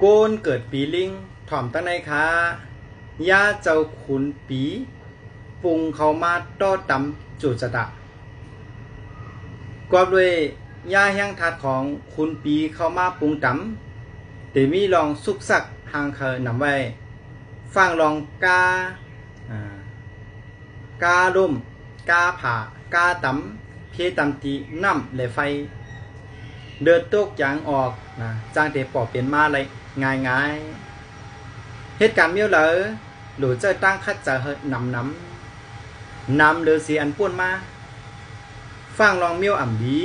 โกนเกิดปีลิงถ่อมตั้งในค้าย่าเจ้าขุนปีปรุงเขามาต้อตำจูจตะกอบด้วยย่าแห้งทัดของคุณปีเข้ามาปรุงตำแต่มีลองสุกสักหางเคยนำไว้ฟังลองกาล่มกาผ่ากาตำเพตำตีน้ำและไฟเดินตกยางออกนะจางเตปอเปลี่ยนมาเลยง่ายเหตุการณ์เมียวเหลอหรือจะตั้งคัดจะนำหรือสีอันป่วนมาฟังลองเมียวอ่ำดี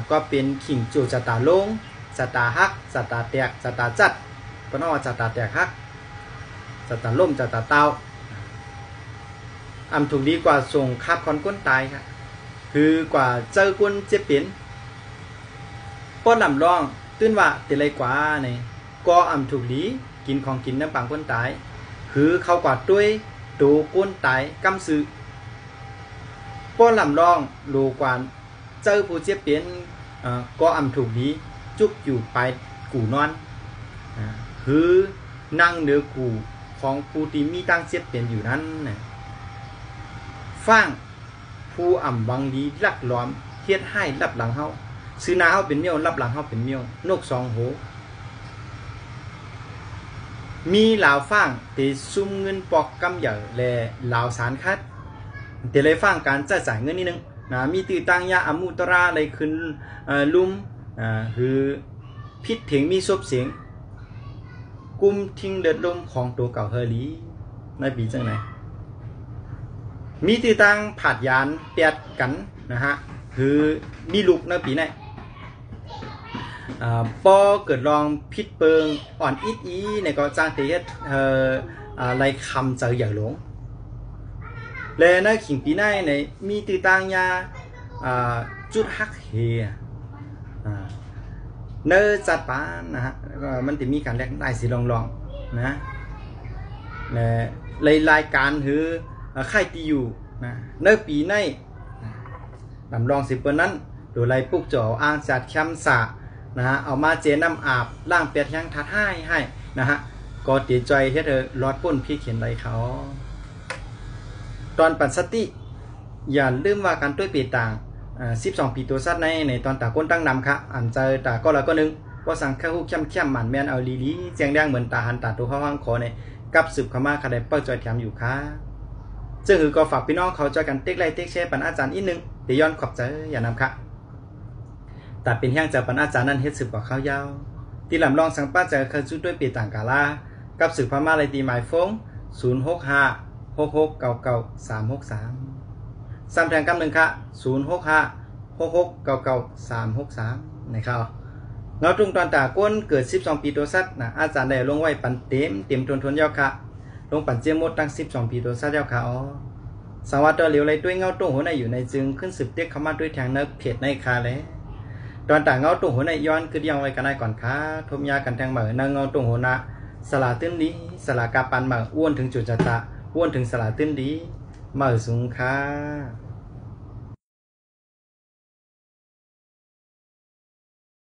ก็เป็นขิงจูจะตาลงจะตาฮักจะตาแตกจะตาจัดก็นอกจะตาแตกฮักจะตาล่มจะตาเต้าอ่ำถูกดีกว่าส่งคาบคอนก้นตายครับคือกว่าเจอก้นเจ็บเป็นป้อนลำร้องตื้นว่าติเลยกว่าเนี่ยก็อ่ำถูกดีกินของกินน้ำปังก้นตายคือเขากว่าด้วยดูก้นตายกำซื้อป้อนลำร้องโลกว่าเจอผู้เจ็บเป็นก็อ่ำถูกดีจุกอยู่ไปกูนอนคือนั่งเนื้อกูของผู้ที่มีตั้งเจ็บเป็นอยู่นั้นนะฟังผู้อ่ำวังดีลักล้อมเฮ็ดให้รับหลังเฮาซื้อนาเฮาเป็นเมียวรับหลังเฮาเป็นเมียวนกสองโหมีเหล่าฟังที่ซุ่มเงินปอกกำใหญ่และเหล่าสารคัดแต่เลยฟังการจ่ายเงินนิดนึงนะมีตื่นตังยาอมุตราอะไรขึ้นลุ่มคือพิษเถียงมีซบเสียงกุมทิ้งเดือดลมของตัวเก่าเฮลีในปีจังไหนมีตื่นตังผาดยานเปียดกันนะฮะคือมีลูกในปีไหนปอเกิดลองพิษเปิงอ่อนอิดอีในก็จ้างเทียดไรคำเจออย่างหลงเลยในขิงปีไหนในมีตื่นตังยาจุดฮักเฮียเนื้อจัดปานนะฮะมันจะมีการแลกได้สิลองนะเลยรายการคือไข่ตีอยู่นะเนื้อปีในลำลอง10 นั้นโดยไรปุ๊กจ่ออ้างจัดแคมสะนะฮะเอามาเจน้ำอาบล่างเปียดยังทัดให้นะฮะก็ตีใจเฮ็ดรอดป่นพี่เขียนไรเขาตอนปันสติอย่าลืมว่าการต้วยปีต่าง12 ปีตัวสัตว์ในตอนตาก้นตั้งนำค่ะอ่านใจตาก็แล้วก็นึงว่าสั่งข้าวเข้มหมันแมนเอาลีแจงแดงเหมือนตาหันตาตัวห้องขอในกับสืบเข้ามาค่ะได้เปิดจอยแถมอยู่ค่ะซึ่งคือก็ฝากพี่น้องเขาจอยกันเต็กไลเต็กแชร์ปันอาจารย์อีกนึงเดี๋ยวย้อนขอบใจอย่านำค่ะแต่เป็นแห้งจากปันอาจารย์นั้นเฮ็ดสืบกว่าข้าวยาวที่ลำลองสังป้าจะเคยจุดด้วยปีต่างกาลากับสืบพม่าเลยตีหมายฟง065 6699 363ซ้ำแทงกำหนึ่งค่ะ065 6699 363นะครับเงาตรงตอนตาก้นเกิด12 ปีตัวสัตว์นะอาจารย์ได้ลงไว้ปันเต็มทนยาวค่ะลงปันเจียมดตั้ง12 ปีตัวสัตว์ยาวค่ะสังวัตเหลียวไรด้วยเงาตรงหัวในอยู่ในจึงขึ้นสืบเต็กเข้ามาด้วยทางเนื้อเพจในคาเลยตอนตาเงาตรงหัวในย้อนคือยังไว้กันได้ก่อนค่ะทมยากันแทงเหมือนเงาตรงหัวนะสลาตื้นดีสลากาปันเหมืออ้วนถึงจุดจะอ้วนถึงสลาตื้นดีเหมือสูงค่ะ